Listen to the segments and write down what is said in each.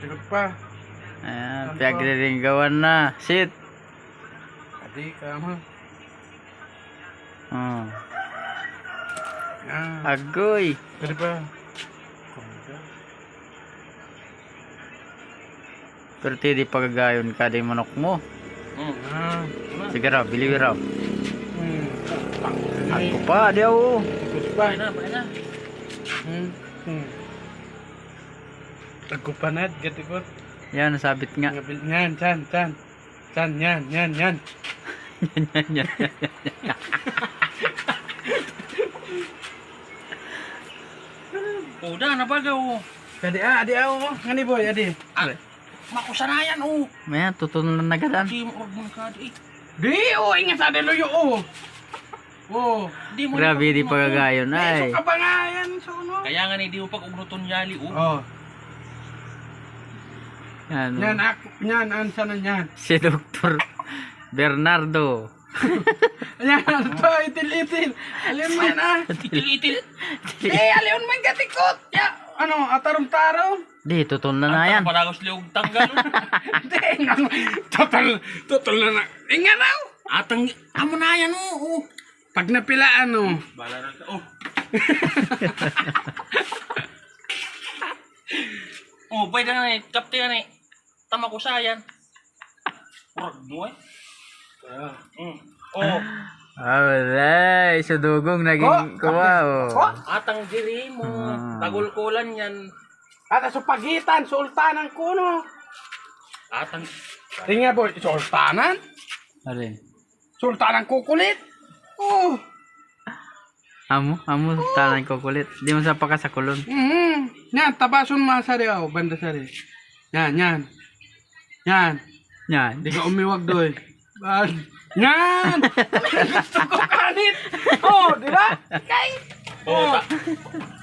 Katikot pa. Ayan, piyagriringgawan na. Sit. Adi ka mo. Oh. Yan. Agoy. Pwede pa. Pero di pagagayon ka di manok mo. Ah. Sige raw, bili raw. Hmm. Ako pa, di ako. Katikot pa. Pakai na. Ako pa na, katikot. Yan, sabit nga. Yan, chan. Chan, yan. Yan, yan. Udah na bagaw. Adi oh. Ngani boy, adi. Makusanayan oh. Maya, tutunan na gadan. Di mo orgon ka di. Di, oh, ingat sa deloyo, oh. Oh. Di mo Grabe, di pagagayon ay. Ay, so kapangayan, so no. Kaya nga ni di mo pag ugruton yali oh. Oh. Yan, Yan, ako, yan, ansa na yan. si Dr. Bernardo. Yan, ito, itil. Aliyon mo yan, ah. Itil-itil. Aliyon mo yung katikot. Ya, ano, atarom-tarom. Di, tutunan na yan. Paragos liog tanggal. Hindi, total na. Inga raw. Atang amo na yan oh. Pag napilaan, oh. Bala na ka oh. Oh, pwede na eh. Kapte yan eh. Tama ko sayan. Urag mo eh. Oh. Alay, sudugong naging kuwa, oh. Atang diri mo. Tagulkulan yan. At sa pagitan, sultanan ko, no. Atang Tingnan, boy, sultanan? Alin? Sultanan kukulit. Oh. Amo tanan ko kulit. Di mo sa paka sa kulon. Yan, tabason masari, oh, banda sari. Yan. Yan. Di ka umiwag doy. Yan! Gusto ko kanit! Oh, di ba? Kay! Oh!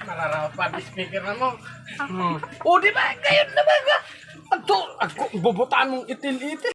Malarapan, speaker na mo. Oh, di ba? Gayon na ba? Ako, bubutaan mong itil-itil.